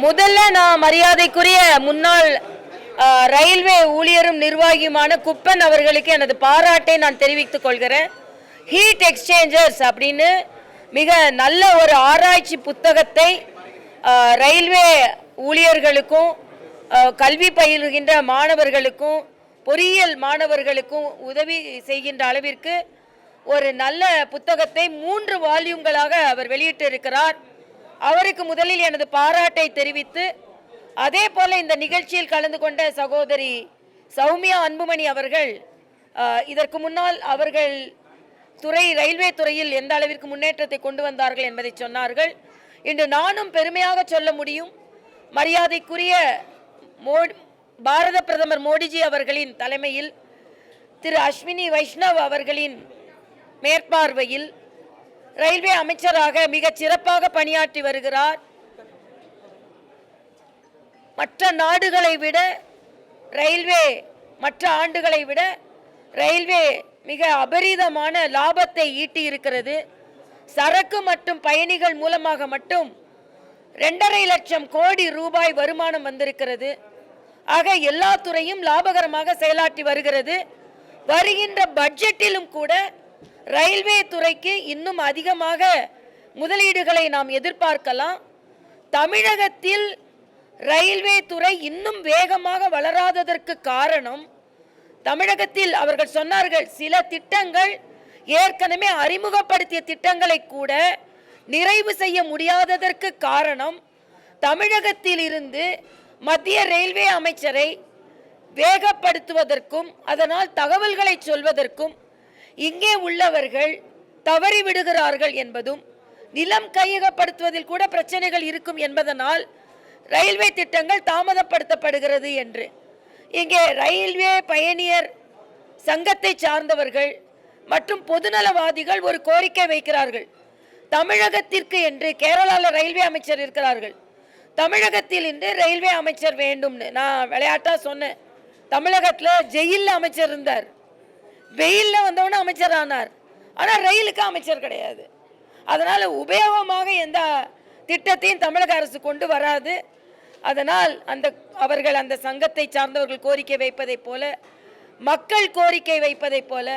முதல்ல நான் மரியாதைக்குரிய முன்னாள் ரயில்வே ஊழியரும் நிர்வாகியுமான குப்பன் அவர்களுக்கு எனது பாராட்டை நான் தெரிவித்துக் கொள்கிறேன். ஹீட் எக்ஸ்சேஞ்சர்ஸ் அப்படின்னு மிக நல்ல ஒரு ஆராய்ச்சி புத்தகத்தை ரயில்வே ஊழியர்களுக்கும் கல்வி பயில்கின்ற மாணவர்களுக்கும் பொறியியல் மாணவர்களுக்கும் உதவி செய்கின்ற அளவிற்கு ஒரு நல்ல புத்தகத்தை 3 வால்யூம்களாக அவர் வெளியிட்டிருக்கிறார். அவருக்கு முதலில் எனது பாராட்டை தெரிவித்து, அதே போல இந்த நிகழ்ச்சியில் கலந்து கொண்ட சகோதரி சௌமியா அன்புமணி அவர்கள் இதற்கு முன்னால் அவர்கள் ரயில்வே துறையில் எந்த அளவிற்கு முன்னேற்றத்தை கொண்டு வந்தார்கள் என்பதை சொன்னார்கள். இன்று நானும் பெருமையாக சொல்ல முடியும், மரியாதைக்குரிய பாரத பிரதமர் மோடிஜி அவர்களின் தலைமையில் திரு அஸ்வினி வைஷ்ணவ் அவர்களின் மேற்பார்வையில் ரயில்வே அமைச்சராக மிக சிறப்பாக பணியாற்றி வருகிறார். மற்ற நாடுகளை விட மற்ற ஆண்டுகளை விட ரயில்வே மிக அபரிதமான லாபத்தை ஈட்டி இருக்கிறது. சரக்கு மற்றும் பயணிகள் மூலமாக மட்டும் 2.5 லட்சம் கோடி ரூபாய் வருமானம் வந்திருக்கிறது. ஆக எல்லா துறையும் லாபகரமாக செயலாற்றி வருகிறது. வருகின்ற பட்ஜெட்டிலும் கூட ரயில்வே துறைக்கு இன்னும் அதிகமாக முதலீடுகளை நாம் எதிர்பார்க்கலாம். தமிழகத்தில் ரயில்வே துறை இன்னும் வேகமாக வளராததற்கு காரணம், தமிழகத்தில் அவர்கள் சொன்னார்கள், சில திட்டங்கள் ஏற்கனவே அறிமுகப்படுத்திய திட்டங்களை கூட நிறைவு செய்ய முடியாததற்கு காரணம், தமிழகத்தில் இருந்து மத்திய ரயில்வே அமைச்சரை வேகப்படுத்துவதற்கும் அதனால் தகவல்களை சொல்வதற்கும் இங்கே உள்ளவர்கள் தவறிவிடுகிறார்கள் என்பதும், நிலம் கையகப்படுத்துவதில் கூட பிரச்சனைகள் இருக்கும் என்பதனால் ரயில்வே திட்டங்கள் தாமதப்படுத்தப்படுகிறது என்று இங்கே ரயில்வே பயணியர் சங்கத்தை சார்ந்தவர்கள் மற்றும் பொதுநலவாதிகள் ஒரு கோரிக்கை வைக்கிறார்கள். தமிழகத்திற்கு என்று கேரளாவில் ரயில்வே அமைச்சர் இருக்கிறார்கள், தமிழகத்தில் இன்று ரயில்வே அமைச்சர் வேண்டும்னு நான் விளையாட்டா சொன்னேன். தமிழகத்தில் ஜெயிலில் அமைச்சர் இருந்தார், வெயிலில் வந்தவொன்னே அமைச்சர் ஆனார், ஆனால் ரயிலுக்கு அமைச்சர் கிடையாது. அதனால் உபயோகமாக எந்த திட்டத்தையும் தமிழக அரசு கொண்டு வராது. அதனால் அவர்கள் அந்த சங்கத்தை சார்ந்தவர்கள் கோரிக்கை வைப்பதைப் போல, மக்கள் கோரிக்கை வைப்பதைப் போல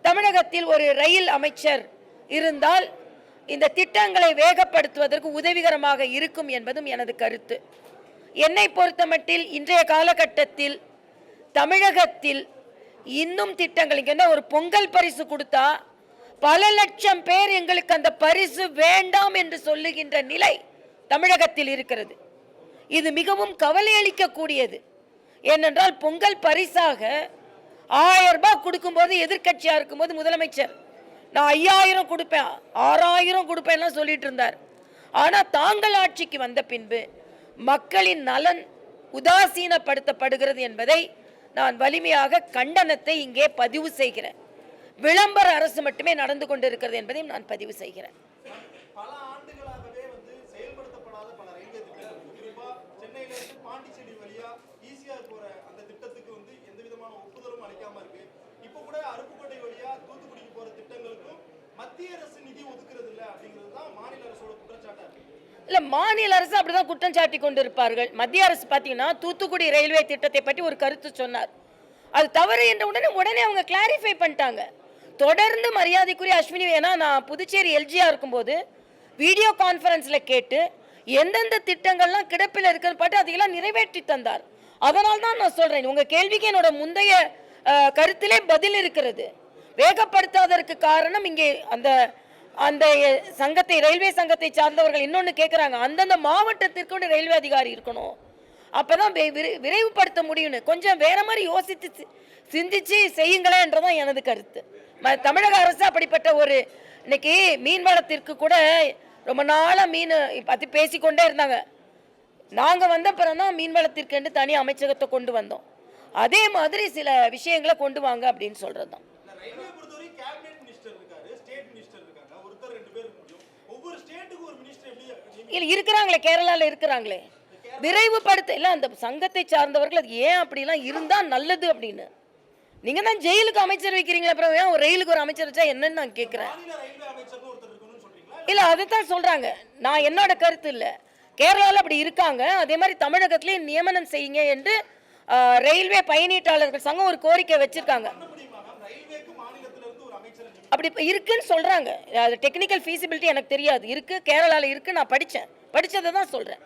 தமிழகத்தில் ஒரு ரயில் அமைச்சர் இருந்தால் இந்த திட்டங்களை வேகப்படுத்துவதற்கு உதவிகரமாக இருக்கும் என்பதும் எனது கருத்து. என்னை பொறுத்தமட்டில் இன்றைய காலகட்டத்தில் தமிழகத்தில் இன்னும் திட்டங்கள், இங்கே ஒரு பொங்கல் பரிசு கொடுத்தா பல லட்சம் பேர் எங்களுக்கு அந்த பரிசு வேண்டாம் என்று சொல்லுகின்ற நிலை தமிழகத்தில் இருக்கிறது. இது மிகவும் கவலை அளிக்கக்கூடியது. ஏனென்றால் பொங்கல் பரிசாக 1000 ரூபாய் கொடுக்கும்போது, எதிர்கட்சியாக இருக்கும்போது முதலமைச்சர் நான் 5000 கொடுப்பேன் 6000 கொடுப்பேன்லாம் சொல்லிட்டு இருந்தார். ஆனால் தாங்கள் ஆட்சிக்கு வந்த பின்பு மக்களின் நலன் உதாசீனப்படுத்தப்படுகிறது என்பதை நான் வலிமையாக கண்டனத்தை இங்கே பதிவு செய்கிறேன். விளம்பர அரசு மட்டுமே நடந்து கொண்டிருக்கிறது என்பதையும் நான் பதிவு செய்கிறேன். பல ஆண்டுகளாகவே செயல்படுத்தப்படாத பல ரயில்வே திட்டங்கள், குறிப்பா சென்னையிலிருந்து பாண்டிச்சேரி வழியா ஈஸியா போற அந்த திட்டத்துக்கு எந்த விதமான ஒப்புதலும் அளிக்காம இருக்கு. இப்ப கூட அருப்புக்கோட்டை வழியா தூத்துக்குடிக்கு போற திட்டங்களுக்கும் மத்திய அரசு நிதி ஒதுக்குறது இல்லை அப்படிங்கிறது தான் மாநில அரசோட குற்றச்சாட்டா இருக்கு. இல்ல, மாநில அரசு அப்படிதான் குற்றம் சாட்டி கொண்டிருப்பார்கள். மத்திய அரசு பார்த்தீங்கன்னா தூத்துக்குடி ரயில்வே திட்டத்தை பற்றி ஒரு கருத்து சொன்னார், அது தவறு என்ற உடனே அவங்க கிளாரிஃபை பண்ணிட்டாங்க. தொடர்ந்து மரியாதைக்குரிய அஸ்வினி, ஏன்னா நான் புதுச்சேரி எல்ஜியா இருக்கும்போது வீடியோ கான்ஃபரன்ஸில் கேட்டு எந்தெந்த திட்டங்கள்லாம் கிடப்பில் இருக்குன்னு பார்த்து அதையெல்லாம் நிறைவேற்றி தந்தார். அதனால் தான் நான் சொல்கிறேன், உங்கள் கேள்விக்கு என்னோட முந்தைய கருத்திலே பதில் இருக்கிறது. வேகப்படுத்தாததற்கு காரணம் இங்கே அந்த சங்கத்தை, ரயில்வே சங்கத்தை சார்ந்தவர்கள் இன்னொன்று கேட்குறாங்க, அந்தந்த மாவட்டத்திற்கு ரயில்வே அதிகாரி இருக்கணும், அப்போ தான் விரைவுபடுத்த முடியும்னு. கொஞ்சம் வேற மாதிரி யோசித்து சிந்திச்சு செய்யுங்களேன்றதான் எனது கருத்து. தமிழக அரசு அப்படிப்பட்ட ஒரு, இன்னைக்கு மீன் வளத்திற்கு கூட ரொம்ப நாளாக மீன் பற்றி பேசிக்கொண்டே இருந்தாங்க. நாங்கள் வந்த பிறந்தான் மீன் வளத்திற்கு என்று தனி அமைச்சகத்தை கொண்டு வந்தோம். அதே மாதிரி சில விஷயங்களை கொண்டு வாங்க அப்படின்னு சொல்கிறது தான். இல்லை இருக்கிறாங்களே, கேரளாவில் இருக்கிறாங்களே, விரைவுபடுத்த இல்லை அந்த சங்கத்தை சார்ந்தவர்கள் அது ஏன் அப்படிலாம் இருந்தால் நல்லது அப்படின்னு. நீங்கள் தான் ஜெயிலுக்கு அமைச்சர் வைக்கிறீங்களா, அப்புறம் ஏன் ஒரு ரயிலுக்கு ஒரு அமைச்சர் வச்சா என்னன்னு நான் கேட்குறேன். இல்லை, அதை தான் சொல்கிறாங்க. நான் என்னோட கருத்து இல்லை, கேரளாவில் அப்படி இருக்காங்க. அதே மாதிரி தமிழகத்திலேயும் நியமனம் செய்யுங்க என்று ரயில்வே பயணீட்டாளர்கள் சங்கம் ஒரு கோரிக்கை வச்சிருக்காங்க. அப்படி இருக்குன்னு சொல்றாங்க. அது டெக்னிக்கல் ஃபீசிபிலிட்டி எனக்கு தெரியாது. இருக்கு, கேரளாவில் இருக்கு, நான் படிச்சதை தான் சொல்றேன்.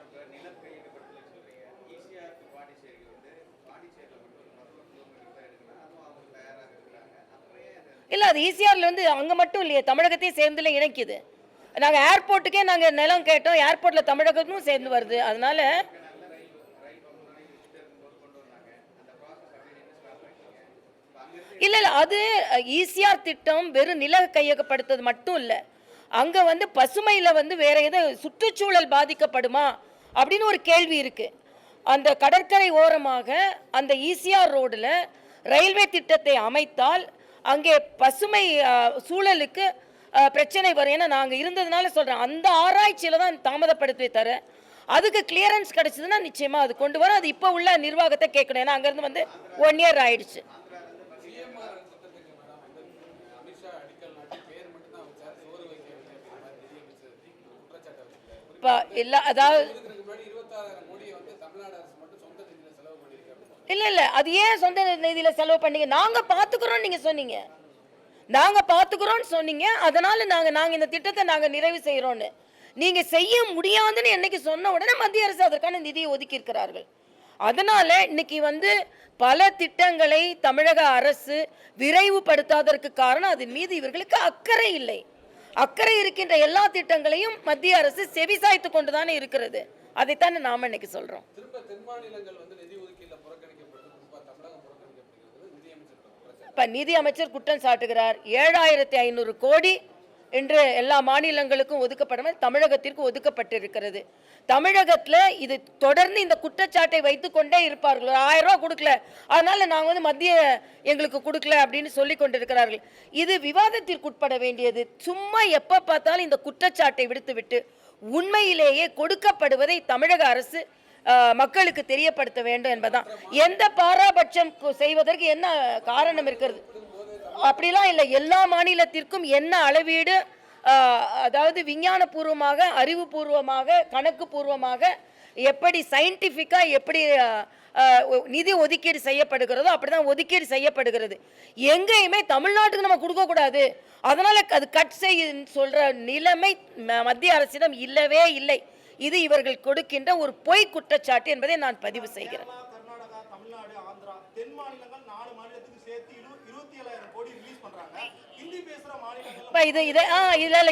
இல்லை, அது ஈசிஆர்ல வந்து அங்கே மட்டும் இல்லையே, தமிழகத்தையும் சேர்ந்துல இணைக்குது. நாங்கள் ஏர்போர்ட்டுக்கே நாங்கள் நிலம் கேட்டோம், ஏர்போர்ட்டில் தமிழகமும் சேர்ந்து வருது. அதனால இல்லை இல்லை, அது ஈசிஆர் திட்டம் வெறும் நில கையகப்படுத்துறது மட்டும் இல்லை. அங்கே வந்து பசுமையில் வந்து வேற ஏதோ சுற்றுச்சூழல் பாதிக்கப்படுமா அப்படின்னு ஒரு கேள்வி இருக்கு. அந்த கடற்கரை ஓரமாக அந்த ஈசிஆர் ரோடில் ரயில்வே திட்டத்தை அமைத்தால் அங்கே பசுமை சூழலுக்கு பிரச்சனை வரும். ஏன்னா நாங்கள் இருந்ததுனால சொல்கிறேன், அந்த ஆராய்ச்சியில் தான் தாமதப்படுத்தி தர. அதுக்கு கிளியரன்ஸ் கிடைச்சதுன்னா நிச்சயமாக அது கொண்டு வரும். அது இப்போ உள்ள நிர்வாகத்தை கேட்கணும். ஏன்னா அங்கேருந்து வந்து 1 இயர் ஆயிடுச்சு. இப்போ இல்லை, அதாவது இல்லை இல்லை, அது ஏன் சொந்த நிதியில் செலவு பண்ணீங்க? நாங்கள் பார்த்துக்குறோம் நீங்கள் சொன்னீங்க, நாங்கள் பார்த்துக்குறோன்னு சொன்னீங்க. அதனால் நாங்கள் இந்த திட்டத்தை நாங்கள் நிறைவு செய்கிறோன்னு நீங்கள் செய்ய முடியாதுன்னு என்னைக்கு சொன்ன உடனே மத்திய அரசு அதற்கான நிதியை ஒதுக்கி இருக்கிறார்கள். அதனால் இன்னைக்கு வந்து பல திட்டங்களை தமிழக அரசு விரைவுபடுத்தாததற்கு காரணம் அதன் மீது இவர்களுக்கு அக்கறை இல்லை. அக்கறை இருக்கின்ற எல்லா திட்டங்களையும் மத்திய அரசு செவிசாய்த்து கொண்டு தானே இருக்கிறது. அதைத்தானே நாம் இன்னைக்கு சொல்கிறோம். இப்போ நிதி அமைச்சர் குற்றம் சாட்டுகிறார். 7500 கோடி என்று எல்லா மாநிலங்களுக்கும் ஒதுக்கப்படாம தமிழகத்திற்கு ஒதுக்கப்பட்டிருக்கிறது. தமிழகத்தில் இது தொடர்ந்து இந்த குற்றச்சாட்டை வைத்துக் கொண்டே இருப்பார்கள். 1000 ரூபா கொடுக்கல, அதனால நாங்கள் வந்து மத்திய எங்களுக்கு கொடுக்கல அப்படின்னு சொல்லி கொண்டிருக்கிறார்கள். இது விவாதத்திற்குட்பட வேண்டியது. சும்மா எப்போ பார்த்தாலும் இந்த குற்றச்சாட்டை விடுத்துவிட்டு உண்மையிலேயே கொடுக்கப்படுவதை தமிழக அரசு மக்களுக்கு தெரியப்படுத்த வேண்டும் என்பதுதான். எந்த பாராபட்சம் செய்வதற்கு என்ன காரணம் இருக்கிறது? அப்படிலாம் இல்லை. எல்லா மாநிலத்திற்கும் என்ன அளவீடு, அதாவது விஞ்ஞானபூர்வமாக, அறிவுபூர்வமாக, கணக்கு பூர்வமாக எப்படி சயின்டிஃபிக்காக எப்படி நிதி ஒதுக்கீடு செய்யப்படுகிறதோ அப்படிதான் ஒதுக்கீடு செய்யப்படுகிறது. எங்கேயுமே தமிழ்நாட்டுக்கு நம்ம கொடுக்கக்கூடாது, அதனால் அது கட் செய்யுன்னு சொல்கிற நிலைமை மத்திய அரசிடம் இல்லவே இல்லை. இது இவர்கள் கொடுக்கின்ற ஒரு பொய் குற்றச்சாட்டு என்பதை நான் பதிவு செய்கிறேன்.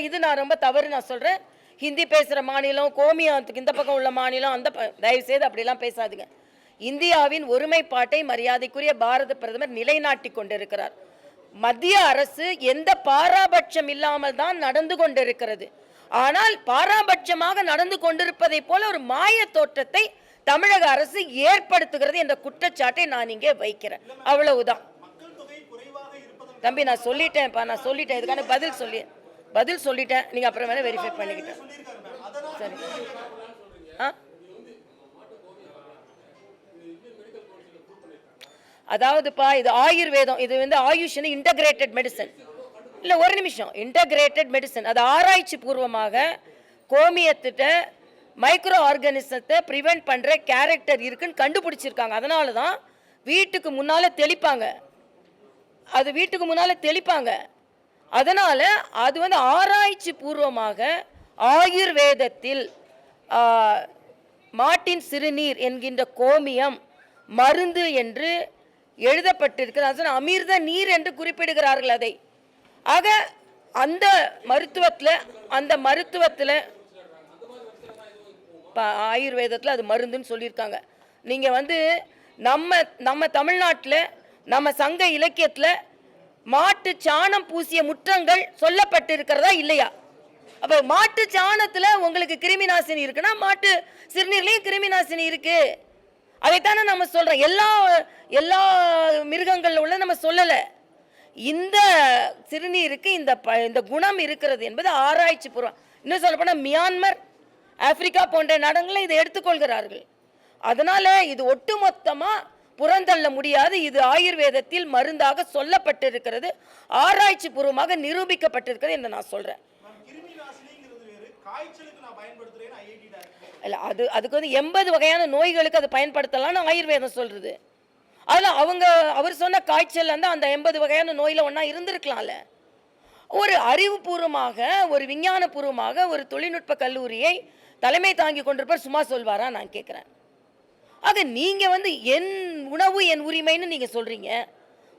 இது நான் ரொம்ப தவறு நான் சொல்றேன். ஹிந்தி பேசுற மாநிலம், கோமியாத்துக்கு இந்த பக்கம் உள்ள மாநிலம், அந்த தயவு செய்து அப்படிலாம் பேசாதுங்க. இந்தியாவின் ஒருமைப்பாட்டை மரியாதைக்குரிய பாரத பிரதமர் நிலைநாட்டி கொண்டிருக்கிறார். மத்திய அரசு எந்த பாராபட்சம் இல்லாமல் தான் நடந்து கொண்டிருக்கிறது. ஆனால் பாராபட்சமாக நடந்து கொண்டிருப்பதை போல ஒரு மாய தோற்றத்தை தமிழக அரசு ஏற்படுத்துகிறது என்ற குற்றச்சாட்டை நான் இங்கே வைக்கிறேன். அவ்வளவுதான் தம்பி, நான் சொல்லிட்டேன்ப்பா, நான் சொல்லிட்டேன். இதுக்கான பதில் சொல்லிட்டேன். நீங்க அப்புறம் வேணா வெரிஃபை பண்ணிக்கிட்டேன். சரி. அதாவதுப்பா, இது ஆயுர்வேதம், இது வந்து ஆயுஷ் இன்டகிரேட்டட் மெடிசன் இல்லை. ஒரு நிமிஷம், இன்டகிரேட்டட் மெடிசன் அது ஆராய்ச்சி பூர்வமாக கோமியத்திட்ட மைக்ரோ ஆர்கானிசத்தை ப்ரிவென்ட் பண்ணுற கேரக்டர் இருக்குன்னு கண்டுபிடிச்சிருக்காங்க. அதனால தான் வீட்டுக்கு முன்னால் தெளிப்பாங்க, அது வீட்டுக்கு முன்னால் தெளிப்பாங்க. அதனால் அது வந்து ஆராய்ச்சி பூர்வமாக ஆயுர்வேதத்தில் மாட்டின் சிறுநீர் என்கின்ற கோமியம் மருந்து என்று எழுதப்பட்டிருக்கிறது. அமிர்த நீர் என்று குறிப்பிடுகிறார்கள் அதை. ஆக அந்த மருத்துவத்தில் ஆயுர்வேதத்தில் அது மருந்துன்னு சொல்லியிருக்காங்க. நீங்கள் வந்து நம்ம தமிழ்நாட்டில் நம்ம சங்க இலக்கியத்தில் மாட்டு சாணம் பூசிய முற்றங்கள் சொல்லப்பட்டிருக்கிறதா இல்லையா? அப்போ மாட்டு சாணத்தில் உங்களுக்கு கிருமி நாசினி இருக்குன்னா மாட்டு சிறுநீர்லையும் கிருமி நாசினி இருக்கு. அதைத்தானே நம்ம சொல்கிறோம். எல்லா மிருகங்கள் உள்ள நம்ம சொல்லலை. இந்த சிறுநீருக்கு இந்த குணம் இருக்கிறது என்பது ஆராய்ச்சி பூர்வம். இன்னும் சொல்லப்போனால் மியான்மர், ஆப்பிரிக்கா போன்ற நாடுகளில் இதை எடுத்துக்கொள்கிறார்கள். அதனால இது ஒட்டுமொத்தமாக புறந்தள்ள முடியாது. இது ஆயுர்வேதத்தில் மருந்தாக சொல்லப்பட்டிருக்கிறது, ஆராய்ச்சி பூர்வமாக நிரூபிக்கப்பட்டிருக்கிறது என்று நான் சொல்றேன். இல்லை அதுக்கு வந்து 80 வகையான நோய்களுக்கு அது பயன்படுத்தலாம்னு ஆயுர்வேதம் சொல்கிறது. அதில் அவர் சொன்ன காய்ச்சல் வந்து அந்த 80 வகையான நோயில் ஒன்றா இருந்திருக்கலாம்ல. ஒரு அறிவுபூர்வமாக, ஒரு விஞ்ஞானபூர்வமாக ஒரு தொழில்நுட்ப கல்லூரியை தலைமை தாங்கி கொண்டிருப்பவர் சும்மா சொல்வாரா நான் கேட்குறேன். ஆக நீங்கள் வந்து என் உணவு என் உரிமைன்னு நீங்கள் சொல்கிறீங்க.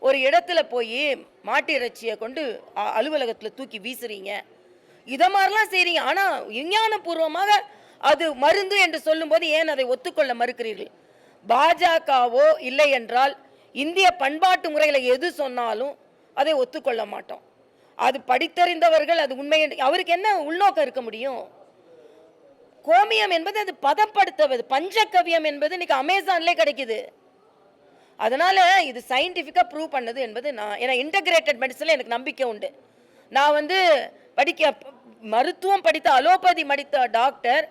ஒரு இடத்துல போய் மாட்டு இறைச்சியை கொண்டு அலுவலகத்தில் தூக்கி வீசுறீங்க. இதை மாதிரிலாம் செய்கிறீங்க. ஆனால் விஞ்ஞானபூர்வமாக அது மருந்து என்று சொல்லும்போது ஏன் அதை ஒத்துக்கொள்ள மறுக்கிறீர்கள்? பாஜகவோ இல்லை என்றால் இந்திய பண்பாட்டு முறையில் எது சொன்னாலும் அதை ஒத்துக்கொள்ள மாட்டோம். அது படித்தறிந்தவர்கள், அது உண்மை. அவருக்கு என்ன உள்நோக்கம் இருக்க முடியும்? கோமியம் என்பது அது பதப்படுத்துவது. பஞ்சகவியம் என்பது இன்னைக்கு அமேசான்லேயே கிடைக்குது. அதனால இது சயின்டிஃபிக்காக ப்ரூவ் பண்ணது என்பது ஏன்னா இன்டகிரேட்டட் மெடிசனில் எனக்கு நம்பிக்கை உண்டு. நான் வந்து மருத்துவம் படித்த அலோபதி படித்த டாக்டர்.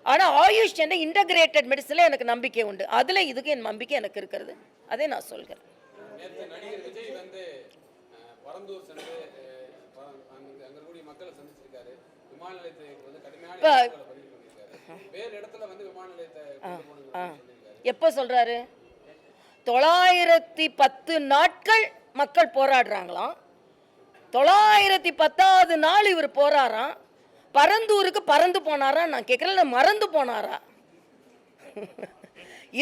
ஆனால் ஆயுஷ் என்ற இன்டகிரேட்டட் மெடிசனில் எனக்கு நம்பிக்கை உண்டு. அதில் இதுக்கு என் நம்பிக்கை எனக்கு இருக்கிறது. அதை நான் சொல்கிறேன். எப்போ சொல்றாரு? 910 நாட்கள் மக்கள் போராடுறாங்களாம். 910வது நாள் இவர் போறாராம். பரந்தூருக்கு பறந்து போனாரா நான் கேட்குறேன். மறந்து போனாரா?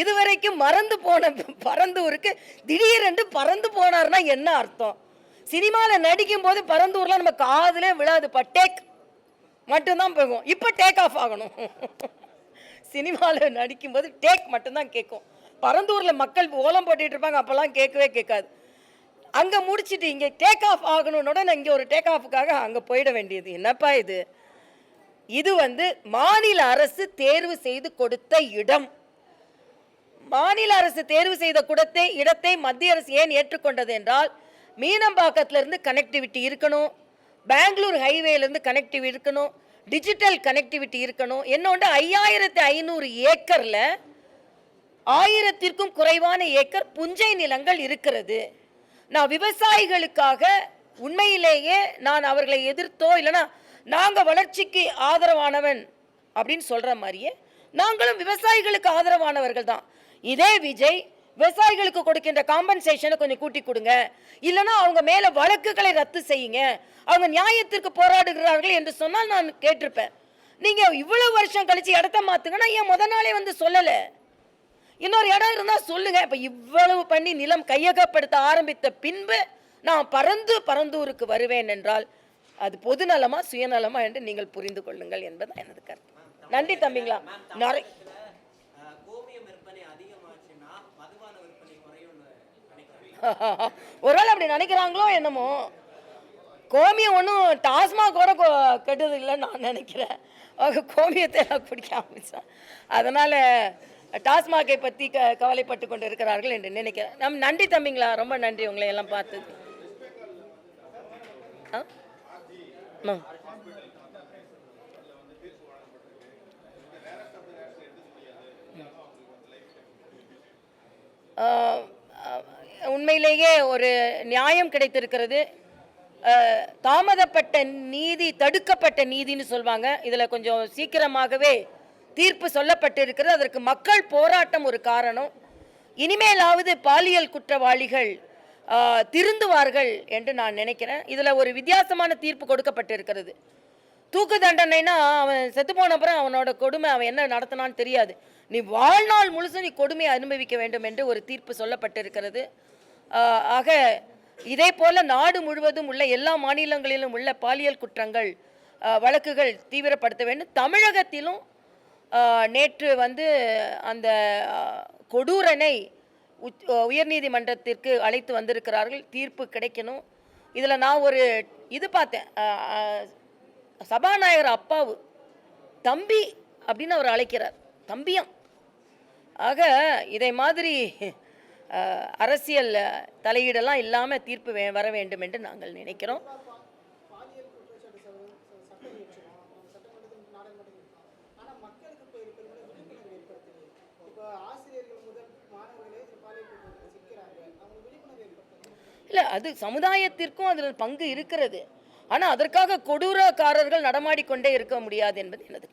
இதுவரைக்கும் மறந்து போன பரந்தூருக்கு திடீரென்று பறந்து போனார்னா என்ன அர்த்தம்? சினிமாவில் நடிக்கும் போது பரந்தூர்லாம் நம்ம காதிலே விழாதுப்பா. டேக் மட்டும்தான் போகும். இப்போ டேக் ஆஃப் ஆகணும். சினிமாவில் நடிக்கும்போது டேக் மட்டும்தான் கேட்கும். பரந்தூரில் மக்கள் ஓலம் போட்டுட்டு இருப்பாங்க, அப்போல்லாம் கேட்கவே கேட்காது. அங்கே முடிச்சுட்டு இங்கே டேக் ஆஃப் ஆகணுன்னோட நான் இங்கே ஒரு டேக் ஆஃபுக்காக அங்கே போயிட வேண்டியது. என்னப்பா இது? இது வந்து மாநில அரசு தேர்வு செய்து கொடுத்த இடம். மாநில அரசு தேர்வு செய்த இடத்தை மத்திய அரசு ஏன் ஏற்றுக்கொண்டது என்றால், மீனம்பாக்கத்திலிருந்து கனெக்டிவிட்டி இருக்கணும், பெங்களூர் ஹைவேலேருந்து கனெக்டிவிட்டி இருக்கணும், டிஜிட்டல் கனெக்டிவிட்டி இருக்கணும். என்னோட 5500 ஏக்கரில் 1000க்கும் குறைவான ஏக்கர் புஞ்சை நிலங்கள் இருக்கிறது. நான் விவசாயிகளுக்காக உண்மையிலேயே நான் அவர்களை எதிர்த்தோ இல்லைனா நாங்கள் வளர்ச்சிக்கு ஆதரவானவன் அப்படின்னு சொல்கிற மாதிரியே நாங்களும் விவசாயிகளுக்கு ஆதரவானவர்கள் தான். இதே விஜய் விவசாயிகளுக்கு கொடுக்கின்ற காம்பன்சேஷனை கொஞ்சம் கூட்டி கொடுங்க, இல்லைனா அவங்க மேலே வழக்குகளை ரத்து செய்யுங்க, அவங்க நியாயத்திற்கு போராடுகிறார்கள் என்று சொன்னால் நான் கேட்டிருப்பேன். நீங்கள் இவ்வளவு வருஷம் கழித்து இடத்த மாற்றுங்கன்னா ஏன் முத நாளே வந்து சொல்லலை? இன்னொரு இடம் இருந்தால் சொல்லுங்க. இப்போ இவ்வளவு பண்ணி நிலம் கையகப்படுத்த ஆரம்பித்த பின்பு நான் பரந்தூருக்கு வருவேன் என்றால் அது பொதுநலமா சுயநலமா என்று நீங்கள் புரிந்து கொள்ளுங்கள் என்பது எனது கருத்து. நன்றி தம்பிங்களா. ஒரு வேளை அப்படி நினைக்கிறாங்களோ என்னமோ. கோமியம் ஒன்றும் டாஸ்மாக் கூட கெட்டது இல்லைன்னு நான் நினைக்கிறேன். கோமியத்தை நான் குடிக்க ஆரம்பித்தேன். அதனால் டாஸ்மாகை பற்றி கவலைப்பட்டு கொண்டு இருக்கிறார்கள் என்று நினைக்கிறேன். நன்றி தம்பிங்களா, ரொம்ப நன்றி உங்களை எல்லாம் பார்த்தது. உண்மையிலேயே ஒரு நியாயம் கிடைத்திருக்கிறது. தாமதப்பட்ட நீதி தடுக்கப்பட்ட நீதின்னு சொல்வாங்க. இதில் கொஞ்சம் சீக்கிரமாகவே தீர்ப்பு சொல்லப்பட்டு இருக்கிறது. அதற்கு மக்கள் போராட்டம் ஒரு காரணம். இனிமேலாவது பாலியல் குற்றவாளிகள் திருந்துவார்கள் என்று நான் நினைக்கிறேன். இதில் ஒரு வித்தியாசமான தீர்ப்பு கொடுக்கப்பட்டு இருக்கிறது. தூக்கு தண்டனைனா அவன் செத்து போன அப்புறம் அவனோட கொடுமை அவன் என்ன நடத்தினான்னு தெரியாது. நீ வாழ்நாள் முழுசும் நீ கொடுமையை அனுபவிக்க வேண்டும் என்று ஒரு தீர்ப்பு சொல்லப்பட்டிருக்கிறது. ஆக இதே போல நாடு முழுவதும் உள்ள எல்லா மாநிலங்களிலும் உள்ள பாலியல் குற்றங்கள் வழக்குகள் தீவிரப்படுத்த வேண்டும். தமிழகத்திலும் நேற்று வந்து அந்த கொடூரனை உயர்நீதிமன்றத்திற்கு அழைத்து வந்திருக்கிறார்கள். தீர்ப்பு கிடைக்கணும். இதில் நான் ஒரு இது பார்த்தேன். சபாநாயகர் அப்பாவு தம்பி அப்படின்னு அவர் அழைக்கிறார். தம்பியம். ஆக இதை மாதிரி அரசியல் தலையீடெல்லாம் இல்லாமல் தீர்ப்பு வர வேண்டும் என்று நாங்கள் நினைக்கிறோம். இல்லை, அது சமுதாயத்திற்கும் அதில் பங்கு இருக்கிறது. ஆனால் அதற்காக கொடூரக்காரர்கள் நடமாடிக்கொண்டே இருக்க முடியாது என்பது எனது